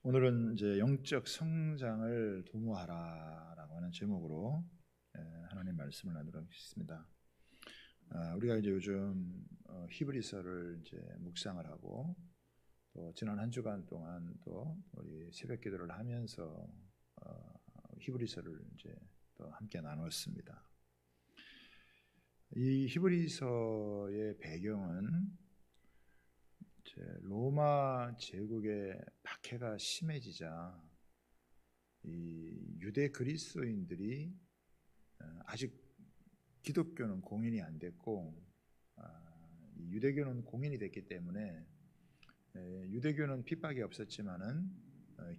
오늘은 이제 영적 성장을 도모하라라고 하는 제목으로 하나님 말씀을 나누도록 하겠습니다. 우리가 이제 요즘 히브리서를 이제 묵상을 하고 또 지난 한 주간 동안 또 우리 새벽 기도를 하면서 히브리서를 이제 또 함께 나눴습니다. 이 히브리서의 배경은 이제 로마 제국의 박해가 심해지자 이 유대 그리스도인들이 아직 기독교는 공인이 안 됐고 유대교는 공인이 됐기 때문에 유대교는 핍박이 없었지만은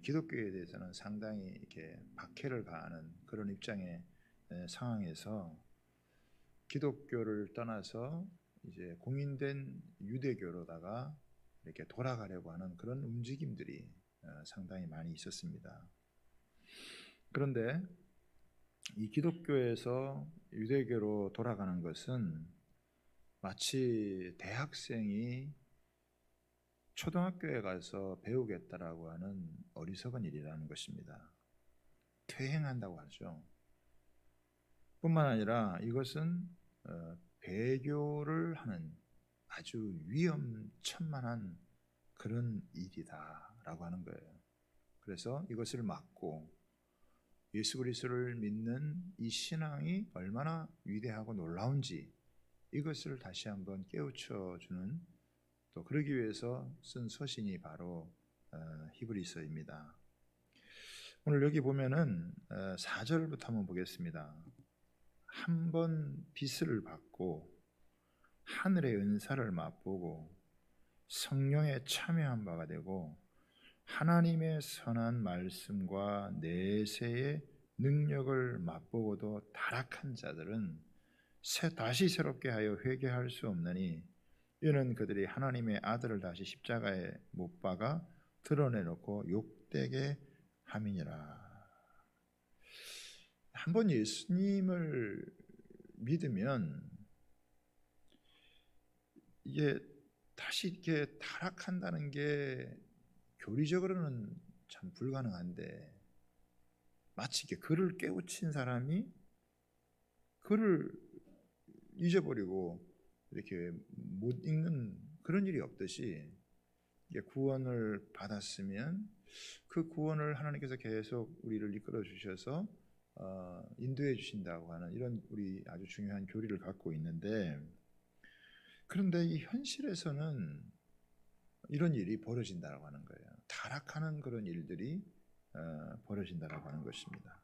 기독교에 대해서는 상당히 이렇게 박해를 가하는 그런 입장의 상황에서 기독교를 떠나서 이제 공인된 유대교로다가 이렇게 돌아가려고 하는 그런 움직임들이 상당히 많이 있었습니다. 그런데 이 기독교에서 유대교로 돌아가는 것은 마치 대학생이 초등학교에 가서 배우겠다라고 하는 어리석은 일이라는 것입니다. 퇴행한다고 하죠. 뿐만 아니라 이것은 배교를 하는 아주 위험천만한 그런 일이다라고 하는 거예요. 그래서 이것을 막고 예수 그리스도를 믿는 이 신앙이 얼마나 위대하고 놀라운지 이것을 다시 한번 깨우쳐 주는, 또 그러기 위해서 쓴 서신이 바로 히브리서입니다. 오늘 여기 보면은 4절부터 한번 보겠습니다. 한 번 빚을 받고 하늘의 은사를 맛보고 성령에 참여한 바가 되고 하나님의 선한 말씀과 내세의 능력을 맛보고도 타락한 자들은 다시 새롭게 하여 회개할 수 없느니 이는 그들이 하나님의 아들을 다시 십자가에 못 박아 드러내놓고 욕되게 함이니라. 한번 예수님을 믿으면 이게 다시 이렇게 타락한다는 게 교리적으로는 참 불가능한데, 마치 이렇게 글을 깨우친 사람이 글을 잊어버리고 이렇게 못 읽는 그런 일이 없듯이, 구원을 받았으면 그 구원을 하나님께서 계속 우리를 이끌어 주셔서 인도해 주신다고 하는 이런 우리 아주 중요한 교리를 갖고 있는데, 그런데 이 현실에서는 이런 일이 벌어진다고 하는 거예요. 타락하는 그런 일들이 벌어진다고 하는 것입니다.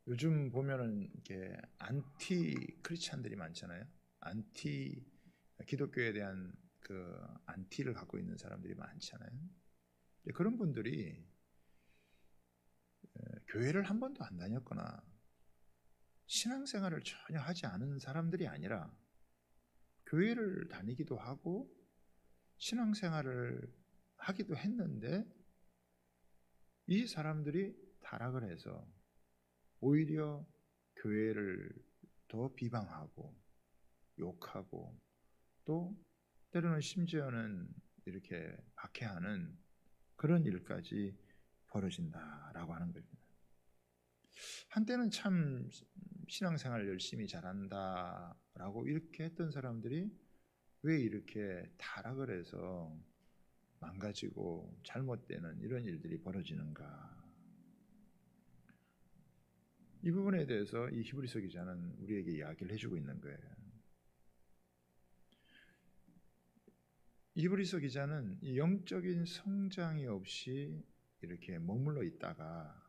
요즘 보면은 이렇게 안티 크리스찬들이 많잖아요. 안티 기독교에 대한 그 안티를 갖고 있는 사람들이 많잖아요. 그런 분들이 교회를 한 번도 안 다녔거나 신앙생활을 전혀 하지 않은 사람들이 아니라 교회를 다니기도 하고 신앙생활을 하기도 했는데, 이 사람들이 타락을 해서 오히려 교회를 더 비방하고 욕하고 또 때로는 심지어는 이렇게 박해하는 그런 일까지 벌어진다라고 하는 겁니다. 한때는 참 신앙생활 열심히 잘한다라고 이렇게 했던 사람들이 왜 이렇게 타락을 해서 망가지고 잘못되는 이런 일들이 벌어지는가? 이 부분에 대해서 이 히브리서 기자는 우리에게 이야기를 해주고 있는 거예요. 히브리서 기자는 이 영적인 성장이 없이 이렇게 머물러 있다가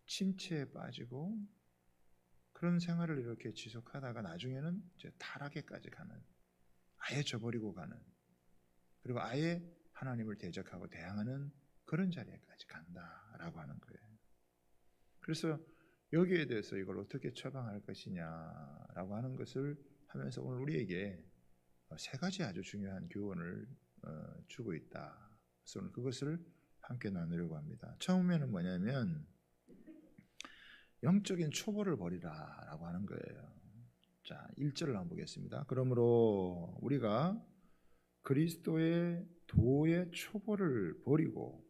침체에 빠지고 그런 생활을 이렇게 지속하다가 나중에는 이제 타락에까지 가는, 아예 저버리고 가는, 그리고 아예 하나님을 대적하고 대항하는 그런 자리에까지 간다라고 하는 거예요. 그래서 여기에 대해서 이걸 어떻게 처방할 것이냐라고 하는 것을 하면서 오늘 우리에게 세 가지 아주 중요한 교훈을 주고 있다. 그래서 오늘 그것을 함께 나누려고 합니다. 처음에는 뭐냐면 영적인 초보를 버리라라고 하는 거예요. 자, 1절을 한번 보겠습니다. 그러므로 우리가 그리스도의 도의 초보를 버리고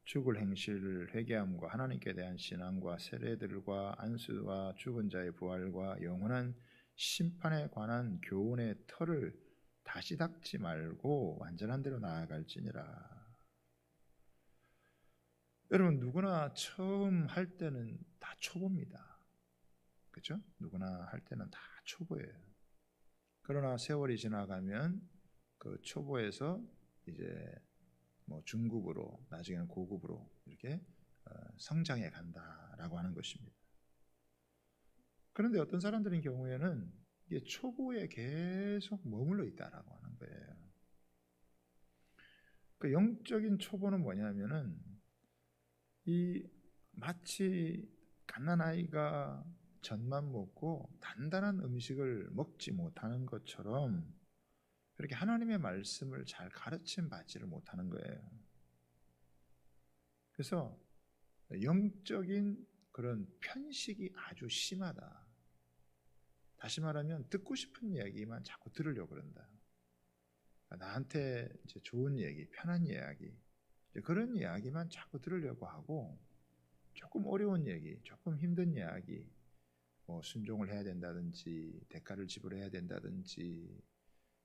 죽을 행실을 회개함과 하나님께 대한 신앙과 세례들과 안수와 죽은 자의 부활과 영원한 심판에 관한 교훈의 틀을 다시 닦지 말고 완전한 대로 나아갈지니라. 여러분, 누구나 처음 할 때는 다 초보입니다. 그렇죠? 누구나 할 때는 다 초보예요. 그러나 세월이 지나가면 그 초보에서 이제 뭐 중급으로, 나중에는 고급으로 이렇게 성장해 간다라고 하는 것입니다. 그런데 어떤 사람들의 경우에는 이게 초보에 계속 머물러 있다라고 하는 거예요. 그 영적인 초보는 뭐냐면은 이 마치 갓난아이가 젖만 먹고 단단한 음식을 먹지 못하는 것처럼 그렇게 하나님의 말씀을 잘 가르침 받지를 못하는 거예요. 그래서 영적인 그런 편식이 아주 심하다. 다시 말하면 듣고 싶은 이야기만 자꾸 들으려고 그런다. 나한테 이제 좋은 얘기, 편한 이야기, 그런 이야기만 자꾸 들으려고 하고, 조금 어려운 얘기, 조금 힘든 이야기, 뭐 순종을 해야 된다든지 대가를 지불해야 된다든지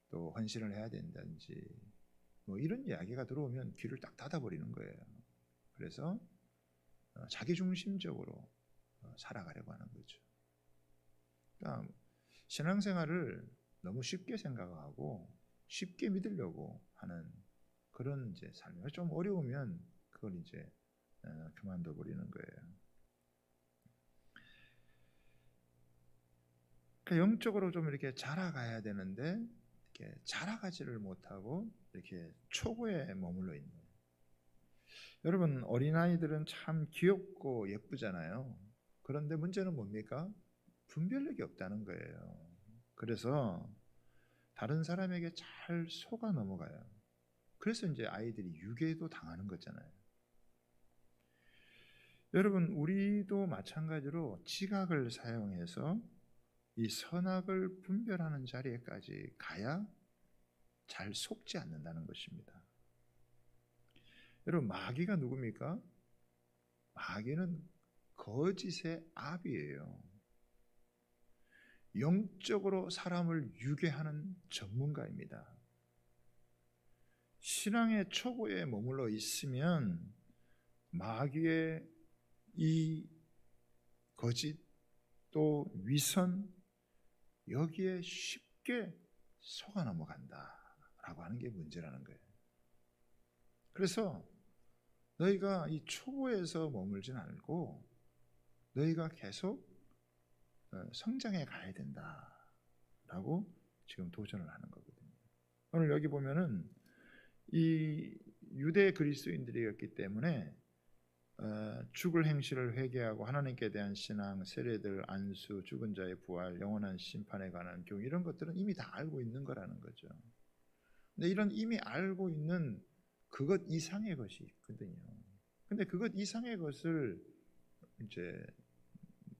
또 헌신을 해야 된다든지 뭐 이런 이야기가 들어오면 귀를 딱 닫아버리는 거예요. 그래서 자기중심적으로 살아가려고 하는 거죠. 그러니까 신앙생활을 너무 쉽게 생각하고 쉽게 믿으려고 하는 그런 이제 삶이 좀 어려우면 그걸 이제 그만둬 버리는 거예요. 그러니까 영적으로 좀 이렇게 자라가야 되는데 이렇게 자라가지를 못하고 이렇게 초보에 머물러 있는 거예요. 여러분, 어린아이들은 참 귀엽고 예쁘잖아요. 그런데 문제는 뭡니까? 분별력이 없다는 거예요. 그래서 다른 사람에게 잘 속아 넘어가요. 그래서 이제 아이들이 유괴도 당하는 거잖아요. 여러분, 우리도 마찬가지로 지각을 사용해서 이 선악을 분별하는 자리에까지 가야 잘 속지 않는다는 것입니다. 여러분, 마귀가 누굽니까? 마귀는 거짓의 압이에요. 영적으로 사람을 유괴하는 전문가입니다. 신앙의 초보에 머물러 있으면 마귀의 이 거짓 또 위선 여기에 쉽게 속아 넘어간다라고 하는 게 문제라는 거예요. 그래서 너희가 이 초보에서 머물진 않고 너희가 계속 성장해 가야 된다라고 지금 도전을 하는 거거든요. 오늘 여기 보면은 이 유대 그리스도인들이었기 때문에 죽을 행실을 회개하고 하나님께 대한 신앙, 세례들, 안수, 죽은 자의 부활, 영원한 심판에 관한 교훈 이런 것들은 이미 다 알고 있는 거라는 거죠. 근데 이런 이미 알고 있는 그것 이상의 것이 있거든요. 근데 그것 이상의 것을 이제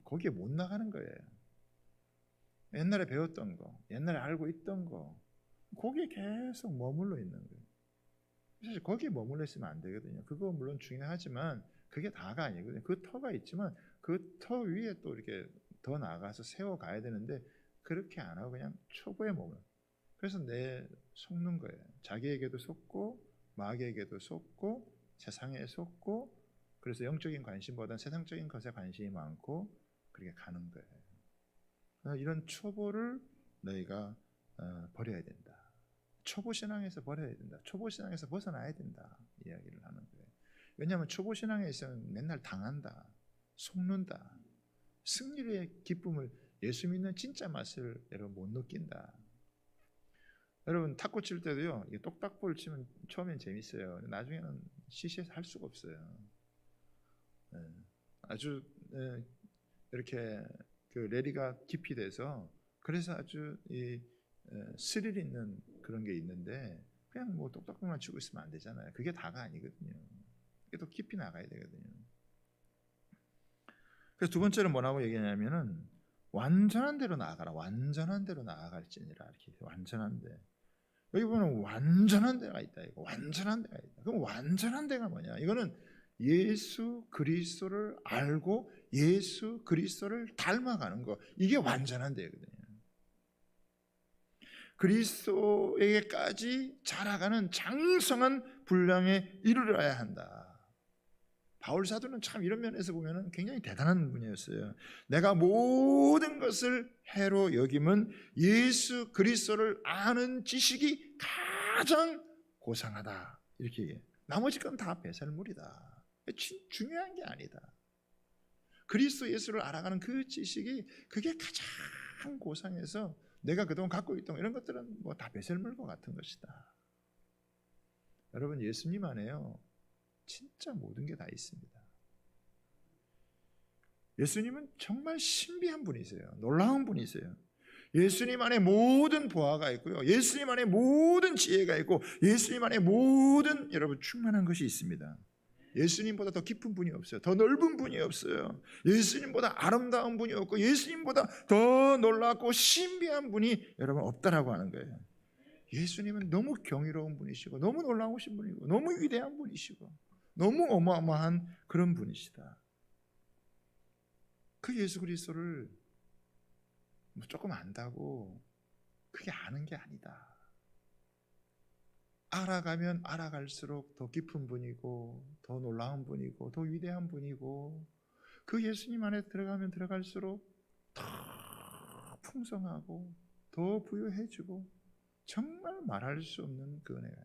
거기에 못 나가는 거예요. 옛날에 배웠던 거, 옛날에 알고 있던 거, 거기에 계속 머물러 있는 거예요. 사실 거기에 머물러 있으면 안 되거든요. 그거 물론 중요하지만 그게 다가 아니거든요. 그 터가 있지만 그 터 위에 또 이렇게 더 나아가서 세워가야 되는데 그렇게 안 하고 그냥 초보에 머물러. 그래서 속는 거예요. 자기에게도 속고 마귀에게도 속고 세상에 속고 그래서 영적인 관심보다는 세상적인 것에 관심이 많고 그렇게 가는 거예요. 이런 초보를 너희가 버려야 된다. 초보 신앙에서 버려야 된다. 초보 신앙에서 벗어나야 된다. 이야기를 하는 거예요. 왜냐하면 초보 신앙에 있으면 맨날 당한다. 속는다. 승리의 기쁨을 예수 믿는 진짜 맛을 여러분 못 느낀다. 여러분 탁구 칠 때도요. 이게 똑딱볼 치면 처음엔 재밌어요. 나중에는 시시해서 할 수가 없어요. 아주 이렇게 그 레리가 깊이 돼서 그래서 아주 이 스릴 있는 그런 게 있는데 그냥 뭐 똑딱볼만 치고 있으면 안 되잖아요. 그게 다가 아니거든요. 이게 더 깊이 나가야 되거든요. 그래서 두 번째는 뭐라고 얘기하냐면은 완전한 대로 나아가라. 완전한 대로 나아갈지니라 이렇게 완전한데. 여기 보면 완전한 데가 있다. 이거 완전한 데가 있다. 그럼 완전한 데가 뭐냐? 이거는 예수 그리스도를 알고 예수 그리스도를 닮아가는 거. 이게 완전한 데거든요. 그리스도에게까지 자라가는 장성한 분량에 이르러야 한다. 바울 사도는 참 이런 면에서 보면 굉장히 대단한 분이었어요. 내가 모든 것을 해로 여김은 예수 그리스도를 아는 지식이 가장 고상하다. 이렇게 얘기해요. 나머지 건 다 배설물이다. 중요한 게 아니다. 그리스도 예수를 알아가는 그 지식이 그게 가장 고상해서 내가 그동안 갖고 있던 이런 것들은 뭐 다 배설물과 같은 것이다. 여러분, 예수님 안에요 진짜 모든 게 다 있습니다. 예수님은 정말 신비한 분이세요. 놀라운 분이세요. 예수님 안에 모든 보화가 있고요. 예수님 안에 모든 지혜가 있고 예수님 안에 모든 여러분 충만한 것이 있습니다. 예수님보다 더 깊은 분이 없어요. 더 넓은 분이 없어요. 예수님보다 아름다운 분이 없고 예수님보다 더 놀랍고 신비한 분이 여러분 없다라고 하는 거예요. 예수님은 너무 경이로운 분이시고 너무 놀라우신 분이고 너무 위대한 분이시고 너무 어마어마한 그런 분이시다. 그 예수 그리스도를 조금 안다고 그게 아는 게 아니다. 알아가면 알아갈수록 더 깊은 분이고 더 놀라운 분이고 더 위대한 분이고 그 예수님 안에 들어가면 들어갈수록 더 풍성하고 더 부유해지고 정말 말할 수 없는 그 은혜가.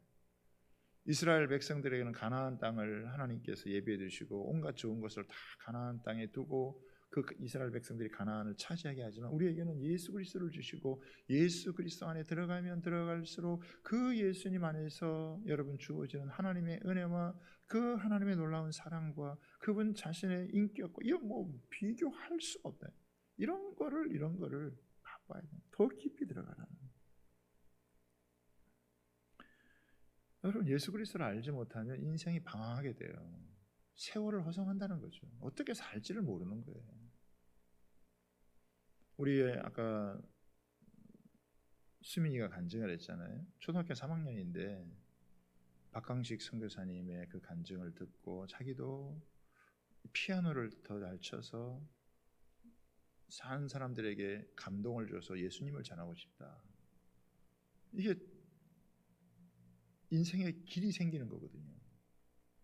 이스라엘 백성들에게는 가나안 땅을 하나님께서 예비해 두시고 온갖 좋은 것을 다 가나안 땅에 두고 그 이스라엘 백성들이 가나안을 차지하게 하지만 우리에게는 예수 그리스도를 주시고 예수 그리스도 안에 들어가면 들어갈수록 그 예수님 안에서 여러분 주어지는 하나님의 은혜와 그 하나님의 놀라운 사랑과 그분 자신의 인격과 이거 뭐 비교할 수가 없다. 이런 거를 바꿔야 돼. 더 깊이 들어가라는. 여러분, 예수 그리스도를 알지 못하면 인생이 방황하게 돼요. 세월을 허송한다는 거죠. 어떻게 살지를 모르는 거예요. 우리 아까 수민이가 간증을 했잖아요. 초등학교 3학년인데 박강식 선교사님의 그 간증을 듣고 자기도 피아노를 더 잘 쳐서 사는 사람들에게 감동을 줘서 예수님을 전하고 싶다. 이게 인생의 길이 생기는 거거든요.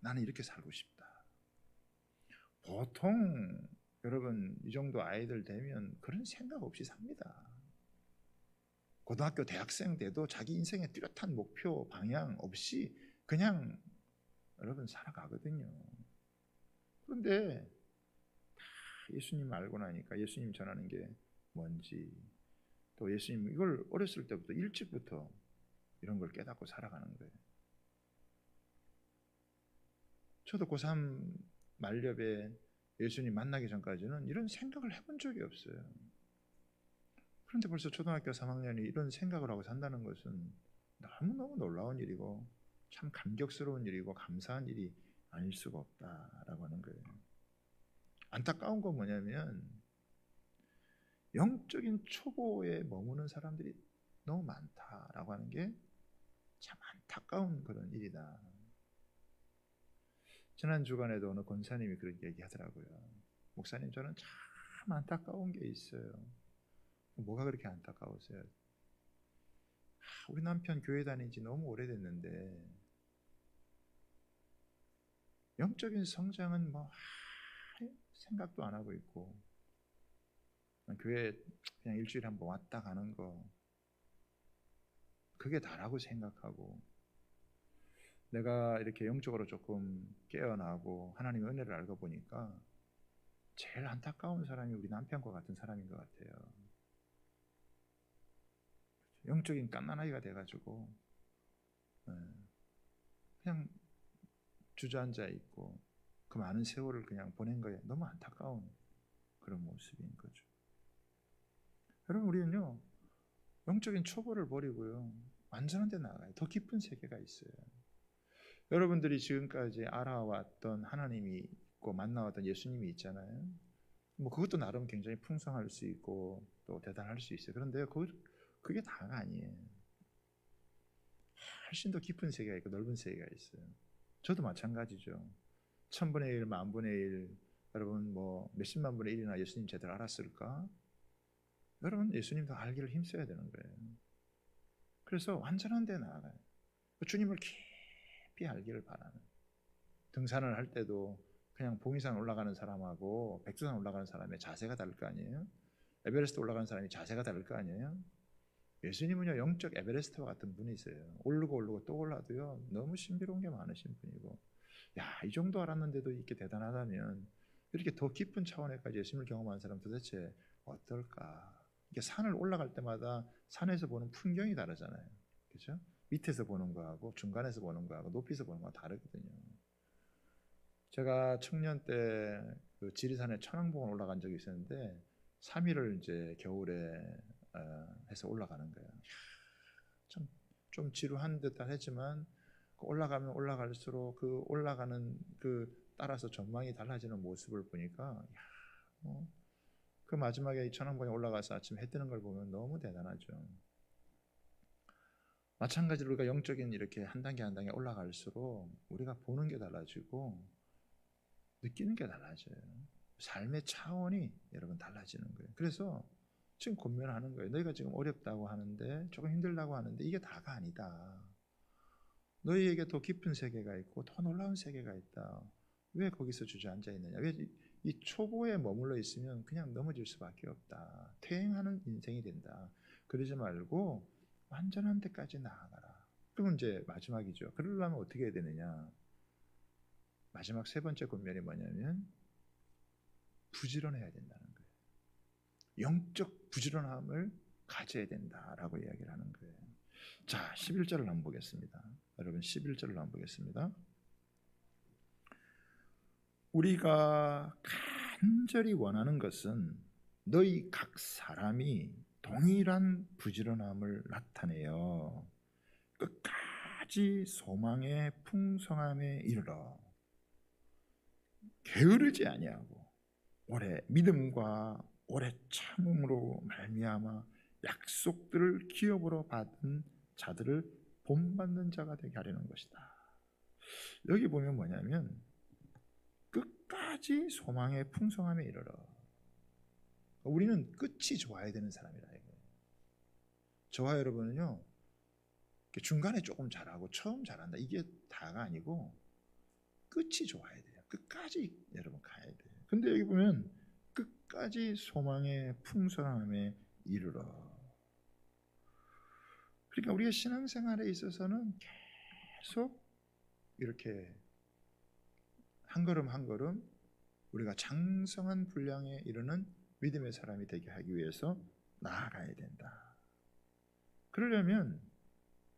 나는 이렇게 살고 싶다. 보통 여러분 이 정도 아이들 되면 그런 생각 없이 삽니다. 고등학교 대학생 때도 자기 인생의 뚜렷한 목표 방향 없이 그냥 여러분 살아가거든요. 그런데 다 예수님 알고 나니까 예수님 전하는 게 뭔지 또 예수님 이걸 어렸을 때부터 일찍부터 이런 걸 깨닫고 살아가는 거예요. 저도 고3 말렵에 예수님 만나기 전까지는 이런 생각을 해본 적이 없어요. 그런데 벌써 초등학교 3학년이 이런 생각을 하고 산다는 것은 너무너무 놀라운 일이고 참 감격스러운 일이고 감사한 일이 아닐 수가 없다라고 하는 거예요. 안타까운 건 뭐냐면 영적인 초보에 머무는 사람들이 너무 많다라고 하는 게 참 안타까운 그런 일이다. 지난 주간에도 어느 권사님이 그런 얘기하더라고요. 목사님, 저는 참 안타까운 게 있어요. 뭐가 그렇게 안타까우세요? 우리 남편 교회 다닌 지 너무 오래됐는데 영적인 성장은 뭐 생각도 안 하고 있고 교회 그냥 일주일에 한번 왔다 가는 거 그게 다라고 생각하고 내가 이렇게 영적으로 조금 깨어나고 하나님의 은혜를 알고 보니까 제일 안타까운 사람이 우리 남편과 같은 사람인 것 같아요. 영적인 갓난아기가 돼가지고 그냥 주저앉아 있고 그 많은 세월을 그냥 보낸 거에 너무 안타까운 그런 모습인 거죠. 여러분, 우리는요 영적인 초보를 버리고요 완전한 데 나가요. 더 깊은 세계가 있어요. 여러분들이 지금까지 알아왔던 하나님이 있고 만나왔던 예수님이 있잖아요. 뭐 그것도 나름 굉장히 풍성할 수 있고 또 대단할 수 있어요. 그런데 그게 다가 아니에요. 훨씬 더 깊은 세계가 있고 넓은 세계가 있어요. 저도 마찬가지죠. 1000분의 1, 10,000분의 1, 여러분 뭐 몇십만 분의 1이나 예수님 제대로 알았을까? 여러분 예수님도 알기를 힘써야 되는 거예요. 그래서 완전한 데 나아가요. 주님을 깊이 알기를 바라는. 등산을 할 때도 그냥 봉이산 올라가는 사람하고 백두산 올라가는 사람의 자세가 다를 거 아니에요? 에베레스트 올라가는 사람이 자세가 다를 거 아니에요? 예수님은요 영적 에베레스트와 같은 분이세요. 오르고 또 올라도요 너무 신비로운 게 많으신 분이고, 야, 이 정도 알았는데도 이렇게 대단하다면 이렇게 더 깊은 차원에까지 예수님을 경험한 사람 도대체 어떨까? 이게 산을 올라갈 때마다 산에서 보는 풍경이 다르잖아요. 그렇죠? 밑에서 보는 거하고 중간에서 보는 거하고 높이서 보는 거하고 다르거든요. 제가 청년 때 그 지리산에 천왕봉을 올라간 적이 있었는데 3일을 이제 겨울에 해서 올라가는 거예요. 좀 지루한 듯한 했지만 올라가면 올라갈수록 그 올라가는 그 따라서 전망이 달라지는 모습을 보니까 그 마지막에 이 천왕봉에 올라가서 아침 해 뜨는 걸 보면 너무 대단하죠. 마찬가지로 우리가 영적인 이렇게 한 단계 한 단계 올라갈수록 우리가 보는 게 달라지고 느끼는 게 달라져요. 삶의 차원이 여러분 달라지는 거예요. 그래서 지금 권면하는 거예요. 너희가 지금 어렵다고 하는데, 조금 힘들다고 하는데 이게 다가 아니다. 너희에게 더 깊은 세계가 있고 더 놀라운 세계가 있다. 왜 거기서 주저앉아 있느냐? 왜 이 초보에 머물러 있으면 그냥 넘어질 수밖에 없다. 퇴행하는 인생이 된다. 그러지 말고 완전한 데까지 나아가라. 그럼 이제 마지막이죠. 그러려면 어떻게 해야 되느냐? 마지막 세 번째 권면이 뭐냐면 부지런해야 된다는 거예요. 영적 부지런함을 가져야 된다라고 이야기를 하는 거예요. 자, 11절을 한번 보겠습니다. 여러분 11절을 한번 보겠습니다. 우리가 간절히 원하는 것은 너희 각 사람이 동일한 부지런함을 나타내어 끝까지 소망의 풍성함에 이르러 게으르지 아니하고 오래 믿음과 오래 참음으로 말미암아 약속들을 기업으로 받은 자들을 본받는 자가 되게 하려는 것이다. 여기 보면 뭐냐면 끝까지 소망의 풍성함에 이르러. 우리는 끝이 좋아야 되는 사람이라 이거예요. 저와 여러분은요 중간에 조금 잘하고 처음 잘한다 이게 다가 아니고 끝이 좋아야 돼요. 끝까지 여러분 가야 돼요. 근데 여기 보면 끝까지 소망의 풍성함에 이르러. 그러니까 우리가 신앙생활에 있어서는 계속 이렇게 한 걸음 한 걸음 우리가 장성한 분량에 이르는 믿음의 사람이 되게 하기 위해서 나아가야 된다. 그러려면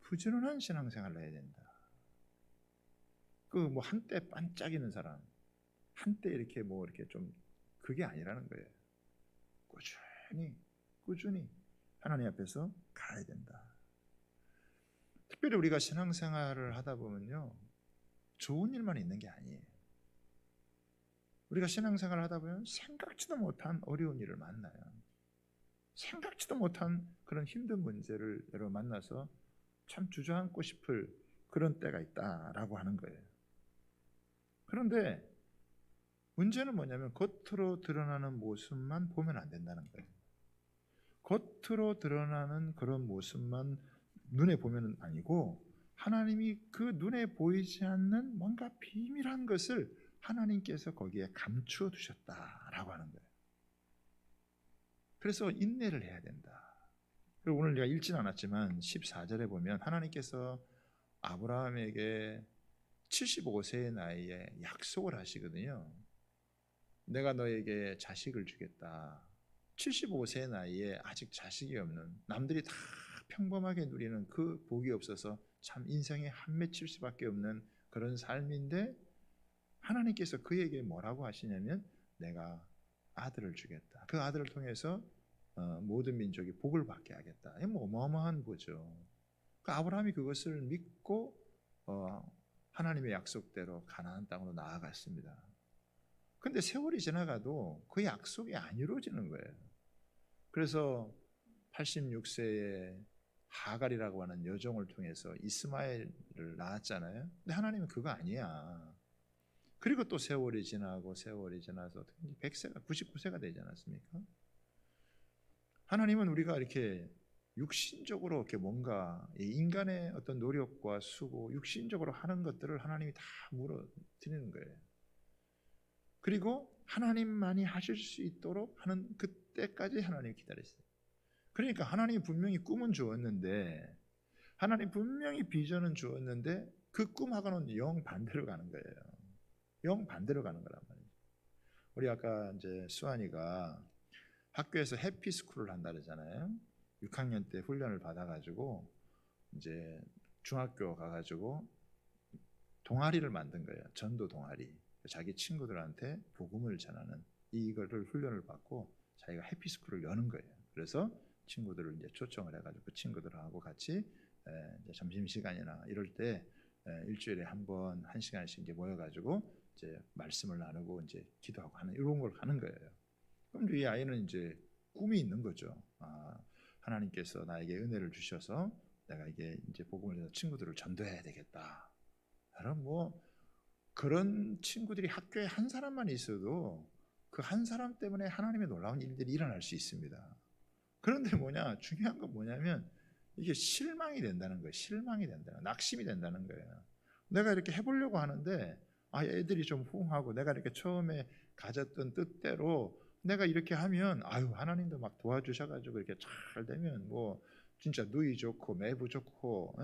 부지런한 신앙생활을 해야 된다. 그 뭐 한때 반짝이는 사람, 한때 이렇게 뭐 이렇게 좀 그게 아니라는 거예요. 꾸준히 하나님 앞에서 가야 된다. 특별히 우리가 신앙생활을 하다 보면요 좋은 일만 있는 게 아니에요. 우리가 신앙생활을 하다 보면 생각지도 못한 어려운 일을 만나요. 생각지도 못한 그런 힘든 문제를 여러분 만나서 참 주저앉고 싶을 그런 때가 있다라고 하는 거예요. 그런데 문제는 뭐냐면 겉으로 드러나는 모습만 보면 안 된다는 거예요. 겉으로 드러나는 그런 모습만 눈에 보면 아니고 하나님이 그 눈에 보이지 않는 뭔가 비밀한 것을 하나님께서 거기에 감추어 두셨다라고 하는 거예요. 그래서 인내를 해야 된다. 그리고 오늘 내가 읽진 않았지만 14절에 보면 하나님께서 아브라함에게 75세의 나이에 약속을 하시거든요. 내가 너에게 자식을 주겠다. 75세의 나이에 아직 자식이 없는, 남들이 다 평범하게 누리는 그 복이 없어서 참 인생에 한 맺힐 수밖에 없는 그런 삶인데 하나님께서 그에게 뭐라고 하시냐면 내가 아들을 주겠다. 그 아들을 통해서 모든 민족이 복을 받게 하겠다. 이게 뭐 어마어마한 거죠. 그 아브라함이 그것을 믿고 하나님의 약속대로 가나안 땅으로 나아갔습니다. 그런데 세월이 지나가도 그 약속이 안 이루어지는 거예요. 그래서 86세에 하갈이라고 하는 여종을 통해서 이스마엘을 낳았잖아요. 근데 하나님은 그거 아니야. 그리고 또 세월이 지나고 세월이 지나서 100세가 99세가 되지 않았습니까? 하나님은 우리가 이렇게 육신적으로 이렇게 뭔가 인간의 어떤 노력과 수고, 육신적으로 하는 것들을 하나님이 다 물어드리는 거예요. 그리고 하나님만이 하실 수 있도록 하는 그때까지 하나님이 기다렸어요. 그러니까 하나님이 분명히 꿈은 주었는데, 하나님 분명히 비전은 주었는데 그 꿈하고는 영 반대로 가는 거예요. 영 반대로 가는 거란 말이에요. 우리 아까 이제 수환이가 학교에서 해피스쿨을 한다 그러잖아요. 6학년 때 훈련을 받아가지고 이제 중학교 가가지고 동아리를 만든 거예요. 전도 동아리. 자기 친구들한테 복음을 전하는 이거를 훈련을 받고 자기가 해피스쿨을 여는 거예요. 그래서 친구들을 이제 초청을 해가지고 그 친구들하고 같이 이제 점심 시간이나 이럴 때 일주일에 한 번 1시간씩 이제 모여가지고 이제 말씀을 나누고 이제 기도하고 하는 이런 걸 하는 거예요. 그럼 이 아이는 이제 꿈이 있는 거죠. 하나님께서 나에게 은혜를 주셔서 내가 이게 이제 복음을 해서 친구들을 전도해야 되겠다. 그럼 뭐 그런 친구들이 학교에 한 사람만 있어도 그 한 사람 때문에 하나님의 놀라운 일들이 일어날 수 있습니다. 그런데 중요한 건 뭐냐면 이게 실망이 된다는 거예요. 실망이 된다는, 낙심이 된다는 거예요. 내가 이렇게 해보려고 하는데 애들이 좀 호응하고 내가 이렇게 처음에 가졌던 뜻대로 내가 이렇게 하면 하나님도 막 도와주셔가지고 이렇게 잘 되면 뭐 진짜 누이 좋고 매부 좋고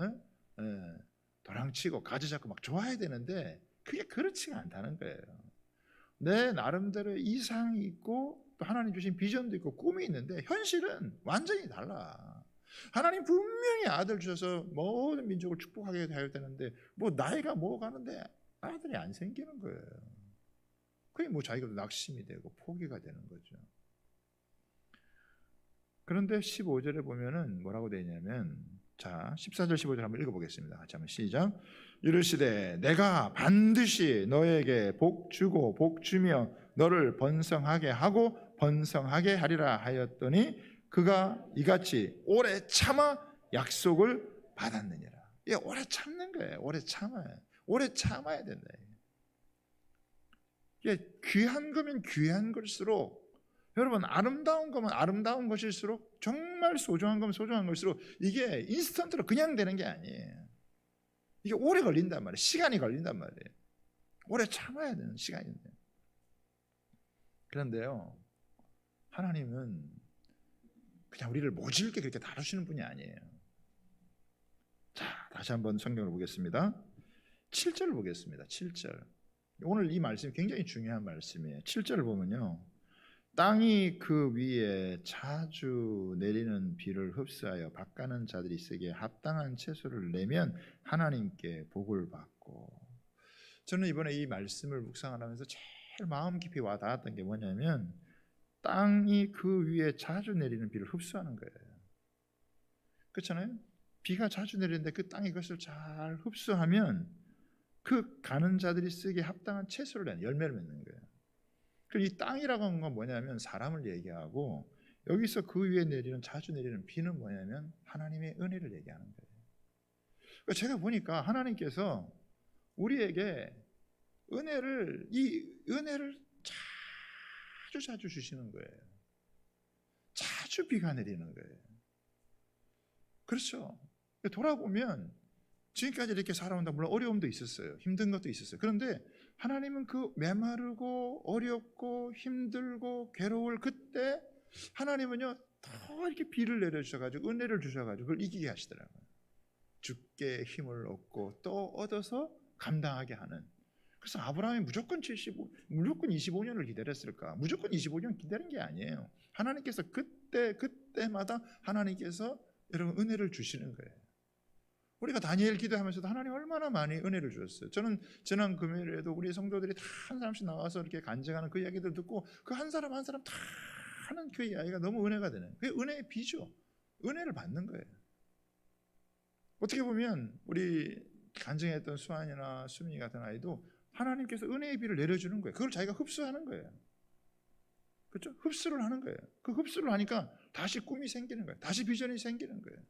도랑치고 가지 잡고 막 좋아야 되는데 그게 그렇지가 않다는 거예요. 내 나름대로 이상이 있고 또 하나님 주신 비전도 있고 꿈이 있는데 현실은 완전히 달라. 하나님 분명히 아들 주셔서 모든 민족을 축복하게 해야 되는데 뭐 나이가 뭐 가는데 아들이 안 생기는 거예요. 그게 뭐 자기가 낙심이 되고 포기가 되는 거죠. 그런데 15절에 보면은 뭐라고 되어 있냐면, 자 14절 15절 한번 읽어보겠습니다. 같이 한번 시작. 이르시되 내가 반드시 너에게 복 주고 복 주며 너를 번성하게 하고 번성하게 하리라 하였더니 그가 이같이 오래 참아 약속을 받았느니라. 이게 오래 참는 거예요. 오래 참아요. 오래 참아야 된다. 이게 귀한 거면 귀한 것일수록, 여러분 아름다운 거면 아름다운 것일수록, 정말 소중한 거면 소중한 것일수록 이게 인스턴트로 그냥 되는 게 아니에요. 이게 오래 걸린단 말이에요. 시간이 걸린단 말이에요. 오래 참아야 되는 시간인데. 그런데요, 하나님은 그냥 우리를 모질게 그렇게 다루시는 분이 아니에요. 자, 다시 한번 성경을 보겠습니다. 7절을 보겠습니다. 7절. 오늘 이 말씀이 굉장히 중요한 말씀이에요. 7절을 보면요, 땅이 그 위에 자주 내리는 비를 흡수하여 밭가는 자들이 쓰기에 합당한 채소를 내면 하나님께 복을 받고. 저는 이번에 이 말씀을 묵상하면서 제일 마음 깊이 와 닿았던 게 뭐냐면, 땅이 그 위에 자주 내리는 비를 흡수하는 거예요. 그렇잖아요? 비가 자주 내리는데 그 땅이 그것을 잘 흡수하면 그 가는 자들이 쓰기에 합당한 채소를 내는, 열매를 맺는 거예요. 이 땅이라고 하는 건 뭐냐면 사람을 얘기하고, 여기서 그 위에 내리는 자주 내리는 비는 뭐냐면 하나님의 은혜를 얘기하는 거예요. 제가 보니까 하나님께서 우리에게 이 은혜를 자주 주시는 거예요. 자주 비가 내리는 거예요. 그렇죠? 돌아보면 지금까지 이렇게 살아온다, 물론 어려움도 있었어요. 힘든 것도 있었어요. 그런데 하나님은 그 메마르고 어렵고 힘들고 괴로울 그때 하나님은요 더 이렇게 비를 내려주셔가지고 은혜를 주셔가지고 그걸 이기게 하시더라고요. 죽게 힘을 얻고 또 얻어서 감당하게 하는. 그래서 아브라함이 무조건 25년을 기다렸을까? 무조건 25년 기다린 게 아니에요. 하나님께서 그때마다 하나님께서 여러분 은혜를 주시는 거예요. 우리가 다니엘 기도하면서도 하나님 얼마나 많이 은혜를 주셨어요. 저는 지난 금요일에도 우리 성도들이 다 한 사람씩 나와서 이렇게 간증하는 그 이야기들 듣고 그 한 사람 한 사람 다 하는 그 이야기가 너무 은혜가 되는, 그게 은혜의 비죠. 은혜를 받는 거예요. 어떻게 보면 우리 간증했던 수환이나 수민이 같은 아이도 하나님께서 은혜의 비를 내려주는 거예요. 그걸 자기가 흡수하는 거예요. 그렇죠? 흡수를 하는 거예요. 그 흡수를 하니까 다시 꿈이 생기는 거예요. 다시 비전이 생기는 거예요.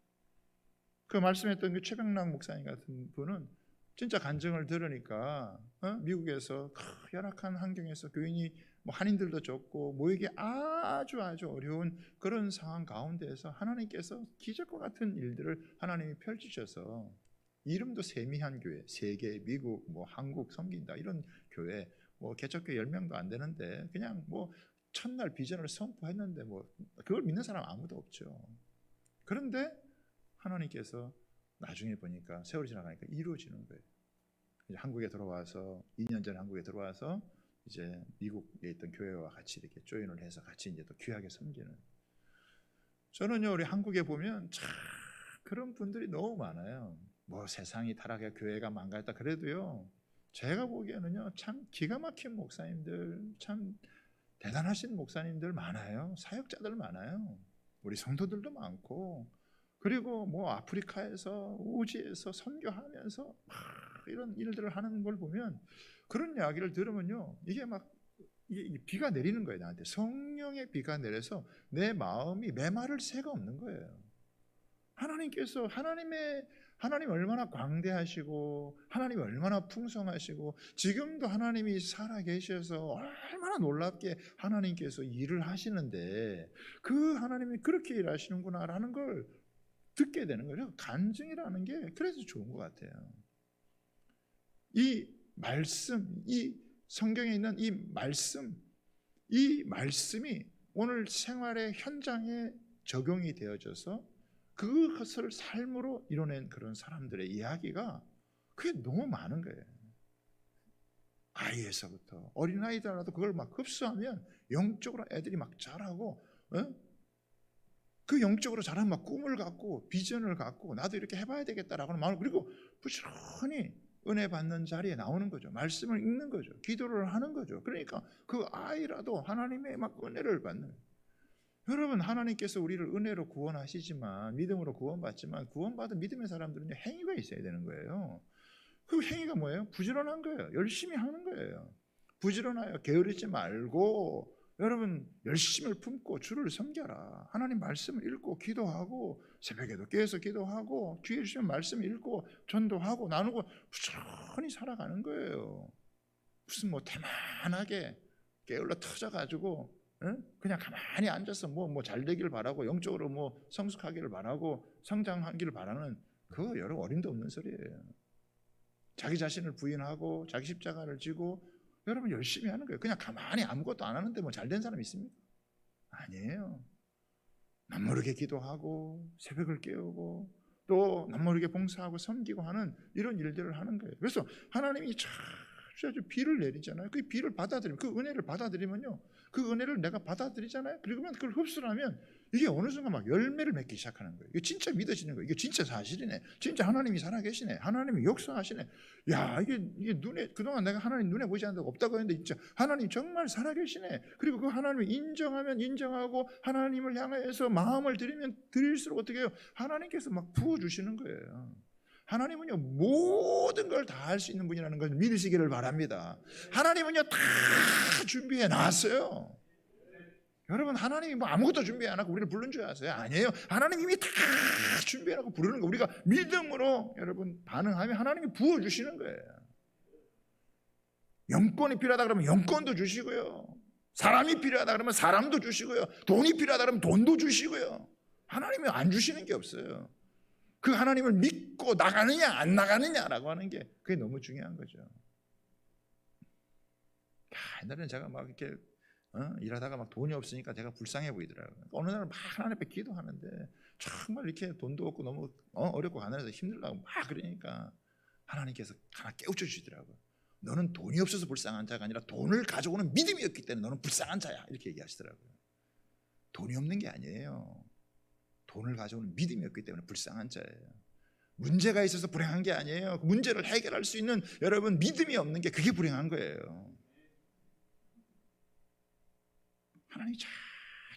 그 말씀했던 그 최병락 목사님 같은 분은 진짜 간증을 들으니까 미국에서 열악한 환경에서 교인이 뭐 한인들도 적고 모이기 아주 어려운 그런 상황 가운데에서 하나님께서 기적과 같은 일들을 하나님이 펼치셔서 이름도 세미한 교회, 세계, 미국, 뭐 한국 섬긴다 이런 교회, 뭐 개척교 10명도 안 되는데 그냥 뭐 첫날 비전을 선포했는데 뭐 그걸 믿는 사람 아무도 없죠. 그런데 하나님께서 나중에 보니까 세월이 지나가니까 이루어지는 거예요. 이제 한국에 들어와서 2년 전에 한국에 들어와서 이제 미국에 있던 교회와 같이 이렇게 조인을 해서 같이 이제 또 귀하게 섬기는. 저는요 우리 한국에 보면 참 그런 분들이 너무 많아요. 뭐 세상이 타락해 교회가 망가졌다 그래도요 제가 보기에는요 참 기가 막힌 목사님들, 참 대단하신 목사님들 많아요. 사역자들 많아요. 우리 성도들도 많고, 그리고 뭐 아프리카에서 우지에서 선교하면서 막 이런 일들을 하는 걸 보면, 그런 이야기를 들으면요 이게 막 이게 비가 내리는 거예요. 나한테 성령의 비가 내려서 내 마음이 메마를 새가 없는 거예요. 하나님께서 하나님 얼마나 광대하시고 하나님 얼마나 풍성하시고 지금도 하나님이 살아 계셔서 얼마나 놀랍게 하나님께서 일을 하시는데 그 하나님이 그렇게 일하시는구나라는 걸 듣게 되는 거예요. 간증이라는 게 그래서 좋은 것 같아요. 이 말씀, 이 성경에 있는 이 말씀이 오늘 생활의 현장에 적용이 되어져서 그것을 삶으로 이뤄낸 그런 사람들의 이야기가 그게 너무 많은 거예요. 아이에서부터 어린아이들라도 그걸 막 흡수하면 영적으로 애들이 막 자라고, 그 영적으로 자라면 막 꿈을 갖고 비전을 갖고 나도 이렇게 해봐야 되겠다라고 하는 마음을, 그리고 부지런히 은혜 받는 자리에 나오는 거죠. 말씀을 읽는 거죠. 기도를 하는 거죠. 그러니까 그 아이라도 하나님의 막 은혜를 받는 거예요. 여러분, 하나님께서 우리를 은혜로 구원하시지만, 믿음으로 구원받지만, 구원받은 믿음의 사람들은 행위가 있어야 되는 거예요. 그 행위가 뭐예요? 부지런한 거예요. 열심히 하는 거예요. 부지런하여 게으르지 말고 여러분 열심을 품고 주를 섬겨라. 하나님 말씀을 읽고 기도하고 새벽에도 깨어서 기도하고 주의 주시는 말씀을 읽고 전도하고 나누고 부지런히 살아가는 거예요. 무슨 뭐 태만하게 게을러 터져가지고 그냥 가만히 앉아서 뭐 잘 되기를 바라고 영적으로 뭐 성숙하기를 바라고 성장하기를 바라는, 그거 여러분 어림도 없는 소리예요. 자기 자신을 부인하고 자기 십자가를 지고 여러분 열심히 하는 거예요. 그냥 가만히 아무것도 안 하는데 뭐 잘 된 사람 있습니까? 아니에요. 남모르게 기도하고 새벽을 깨우고 또 남모르게 봉사하고 섬기고 하는 이런 일들을 하는 거예요. 그래서 하나님이 아주 비를 내리잖아요. 그 비를 받아들이면, 그 은혜를 받아들이면요, 그 은혜를 내가 받아들이잖아요. 그러면 그걸 흡수를 하면 이게 어느 순간 막 열매를 맺기 시작하는 거예요. 이게 진짜 믿어지는 거예요. 이게 진짜 사실이네. 진짜 하나님이 살아계시네. 하나님이 역사하시네. 야, 이게 눈에, 그동안 내가 하나님 눈에 보지 않는 데 없다고 했는데 진짜 하나님 정말 살아계시네. 그리고 그 하나님을 인정하면 인정하고 하나님을 향해서 마음을 드리면 드릴수록 어떻게 해요? 하나님께서 막 부어주시는 거예요. 하나님은요 모든 걸 다 할 수 있는 분이라는 걸 믿으시기를 바랍니다. 하나님은요 다 준비해 놨어요. 여러분, 하나님이 뭐 아무것도 준비 안 하고 우리를 부른 줄 아세요? 아니에요. 하나님 이미 다 준비해 놓고 부르는 거, 우리가 믿음으로 여러분 반응하면 하나님이 부어주시는 거예요. 영권이 필요하다 그러면 영권도 주시고요, 사람이 필요하다 그러면 사람도 주시고요, 돈이 필요하다 그러면 돈도 주시고요. 하나님이 안 주시는 게 없어요. 그 하나님을 믿고 나가느냐 안 나가느냐라고 하는 게 그게 너무 중요한 거죠. 옛날에는 제가 막 이렇게 일하다가 막 돈이 없으니까 제가 불쌍해 보이더라고요. 어느 날 막 하나님 앞에 기도하는데 정말 이렇게 돈도 없고 너무 어렵고 가난해서 힘들다고 막 그러니까 하나님께서 하나 깨우쳐 주시더라고요. 너는 돈이 없어서 불쌍한 자가 아니라 돈을 가져오는 믿음이 없기 때문에 너는 불쌍한 자야, 이렇게 얘기하시더라고요. 돈이 없는 게 아니에요. 돈을 가져오는 믿음이 없기 때문에 불쌍한 자예요. 문제가 있어서 불행한 게 아니에요. 문제를 해결할 수 있는 여러분 믿음이 없는 게 그게 불행한 거예요. 하나님이 잘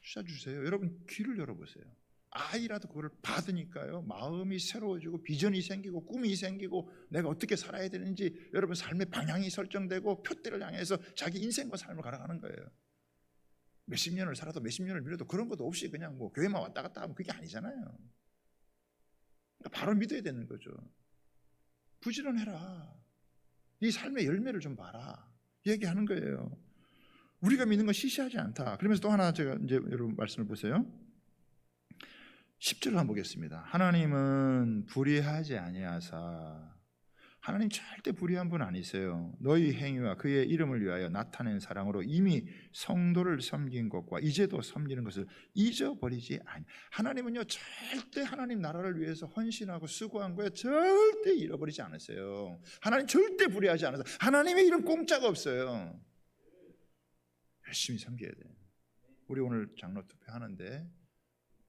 주셔주세요. 여러분 귀를 열어보세요. 아이라도 그걸 받으니까요 마음이 새로워지고 비전이 생기고 꿈이 생기고 내가 어떻게 살아야 되는지 여러분 삶의 방향이 설정되고 표대를 향해서 자기 인생과 삶을 갈아가는 거예요. 몇십 년을 살아도 몇십 년을 미뤄도 그런 것도 없이 그냥 뭐 교회만 왔다 갔다 하면 그게 아니잖아요. 바로 믿어야 되는 거죠. 부지런해라. 이 삶의 열매를 좀 봐라. 얘기하는 거예요. 우리가 믿는 건 시시하지 않다. 그러면서 또 하나 제가 이제 여러분 말씀을 보세요. 10절을 한번 보겠습니다. 하나님은 불의하지 아니하사, 하나님 절대 불의한 분 아니세요. 너희 행위와 그의 이름을 위하여 나타낸 사랑으로 이미 성도를 섬긴 것과 이제도 섬기는 것을 잊어버리지 아니. 하나님은요 절대 하나님 나라를 위해서 헌신하고 수고한 거에 절대 잃어버리지 않으세요. 하나님 절대 불의하지 않으세요. 하나님의 일은 공짜가 없어요. 열심히 섬겨야 돼요. 우리 오늘 장로 투표하는데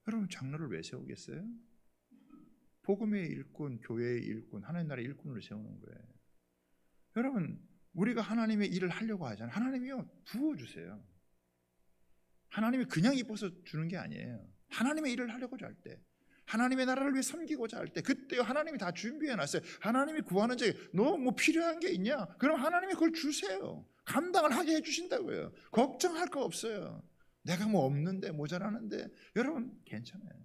여러분 장로를 왜 세우겠어요? 복음의 일꾼, 교회의 일꾼, 하나님 나라의 일꾼을 세우는 거예요. 여러분 우리가 하나님의 일을 하려고 하잖아요. 하나님이요 부어주세요. 하나님이 그냥 입어서 주는 게 아니에요. 하나님의 일을 하려고 할 때, 하나님의 나라를 위해 섬기고자 할 때, 그때 하나님이 다 준비해놨어요. 하나님이 구하는 자에 너 뭐 필요한 게 있냐? 그럼 하나님이 그걸 주세요. 감당을 하게 해주신다고요. 걱정할 거 없어요. 내가 뭐 없는데 모자라는데 여러분 괜찮아요.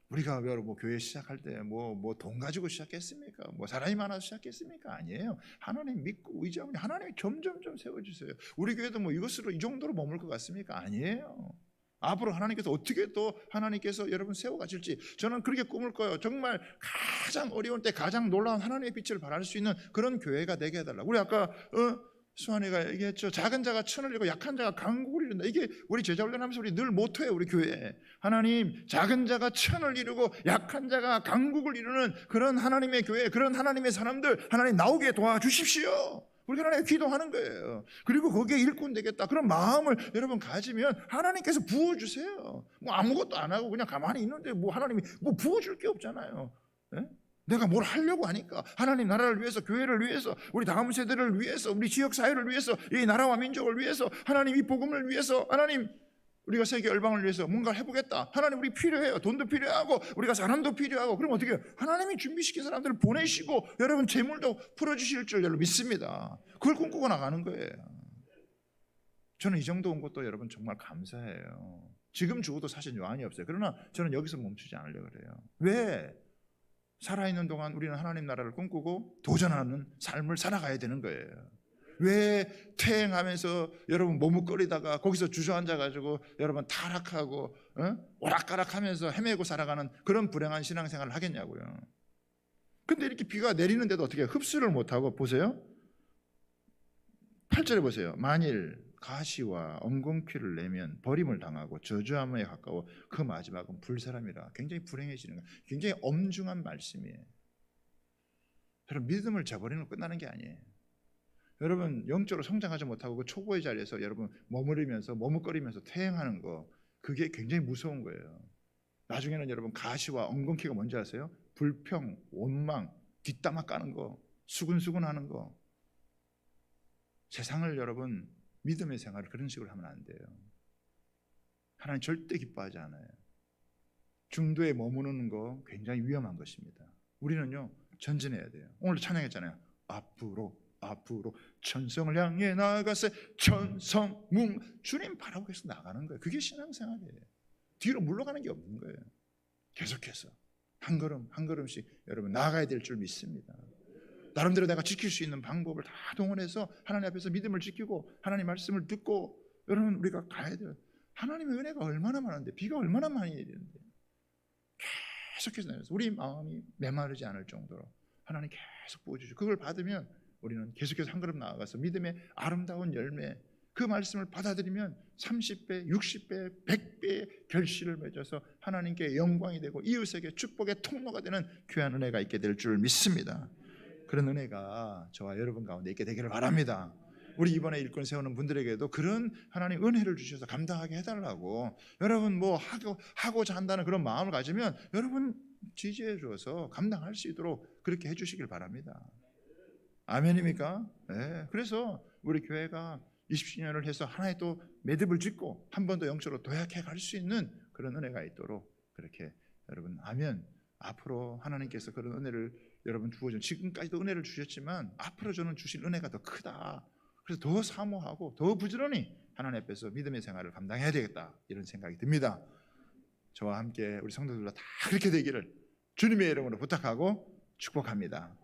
우리가 여러분 교회 시작할 때 뭐 돈 가지고 시작했습니까? 뭐 사람이 많아서 시작했습니까? 아니에요. 하나님 믿고 의지하면 하나님이 점점점 세워주세요. 우리 교회도 뭐 이것으로 이 정도로 머물 것 같습니까? 아니에요. 앞으로 하나님께서 어떻게 또 하나님께서 여러분 세워가실지 저는 그렇게 꿈을 꿔요. 정말 가장 어려운 때 가장 놀라운 하나님의 빛을 발할 수 있는 그런 교회가 되게 해달라. 우리 아까 수환이가 얘기했죠. 작은 자가 천을 이루고 약한 자가 강국을 이룬다. 이게 우리 제자훈련하면서 우리 늘 모토예요. 우리 교회. 하나님 작은 자가 천을 이루고 약한 자가 강국을 이루는 그런 하나님의 교회, 그런 하나님의 사람들 하나님 나오게 도와주십시오. 우리 하나님 기도하는 거예요. 그리고 거기에 일꾼 되겠다. 그런 마음을 여러분 가지면 하나님께서 부어주세요. 뭐 아무것도 안 하고 그냥 가만히 있는데 뭐 하나님이 뭐 부어줄 게 없잖아요. 네? 내가 뭘 하려고 하니까 하나님 나라를 위해서, 교회를 위해서, 우리 다음 세대를 위해서, 우리 지역 사회를 위해서, 이 나라와 민족을 위해서, 하나님 이 복음을 위해서, 하나님 우리가 세계 열방을 위해서 뭔가를 해보겠다. 하나님 우리 필요해요. 돈도 필요하고 우리가 사람도 필요하고. 그럼 어떻게 해요? 하나님이 준비시킨 사람들을 보내시고 여러분 재물도 풀어주실 줄 여러분 믿습니다. 그걸 꿈꾸고 나가는 거예요. 저는 이 정도 온 것도 여러분 정말 감사해요. 지금 죽어도 사실 여한이 없어요. 그러나 저는 여기서 멈추지 않으려고 그래요. 왜? 살아있는 동안 우리는 하나님 나라를 꿈꾸고 도전하는 삶을 살아가야 되는 거예요. 왜 퇴행하면서 여러분 머뭇거리다가 거기서 주저앉아가지고 여러분 타락하고 오락가락하면서 헤매고 살아가는 그런 불행한 신앙생활을 하겠냐고요. 근데 이렇게 비가 내리는데도 어떻게 흡수를 못하고 보세요. 8절에 보세요. 만일 가시와 엉겅퀴를 내면 버림을 당하고 저주함에 가까워 그 마지막은 불사람이라. 굉장히 불행해지는 거예요. 굉장히 엄중한 말씀이에요. 여러분 믿음을 저버리는 건 끝나는 게 아니에요. 여러분 영적으로 성장하지 못하고 그 초보의 자리에서 여러분 머무르면서 머뭇거리면서 퇴행하는 거, 그게 굉장히 무서운 거예요. 나중에는 여러분 가시와 엉겅퀴가 뭔지 아세요? 불평, 원망, 뒷담화 까는 거, 수근수근하는 거. 세상을 여러분 믿음의 생활을 그런 식으로 하면 안 돼요. 하나님 절대 기뻐하지 않아요. 중도에 머무르는 거 굉장히 위험한 것입니다. 우리는요 전진해야 돼요. 오늘도 찬양했잖아요. 앞으로 천성을 향해 나아가세. 천성문 주님 바라보고 계속 나가는 거예요. 그게 신앙생활이에요. 뒤로 물러가는 게 없는 거예요. 계속해서 한 걸음 한 걸음씩 여러분 나아가야 될 줄 믿습니다. 나름대로 내가 지킬 수 있는 방법을 다 동원해서 하나님 앞에서 믿음을 지키고 하나님 말씀을 듣고 여러분 우리가 가야 돼요. 하나님의 은혜가 얼마나 많은데, 비가 얼마나 많이 내리는데 계속해서 내려서 우리 마음이 메마르지 않을 정도로 하나님 계속 부어주시고, 그걸 받으면 우리는 계속해서 한 걸음 나아가서 믿음의 아름다운 열매, 그 말씀을 받아들이면 30배, 60배, 100배의 결실을 맺어서 하나님께 영광이 되고 이웃에게 축복의 통로가 되는 귀한 은혜가 있게 될 줄 믿습니다. 그런 은혜가 저와 여러분 가운데 있게 되기를 바랍니다. 우리 이번에 일꾼 세우는 분들에게도 그런 하나님 은혜를 주셔서 감당하게 해달라고, 여러분 뭐 하고자 한다는 그런 마음을 가지면 여러분 지지해 줘서 감당할 수 있도록 그렇게 해주시길 바랍니다. 아멘입니까? 네. 그래서 우리 교회가 20주년을 해서 하나의 또 매듭을 짓고 한 번 더 영적으로 도약해 갈 수 있는 그런 은혜가 있도록 그렇게 여러분 아멘. 앞으로 하나님께서 그런 은혜를 여러분 주어준, 지금까지도 은혜를 주셨지만 앞으로 저는 주실 은혜가 더 크다. 그래서 더 사모하고 더 부지런히 하나님 앞에서 믿음의 생활을 감당해야 되겠다, 이런 생각이 듭니다. 저와 함께 우리 성도들로 다 그렇게 되기를 주님의 이름으로 부탁하고 축복합니다.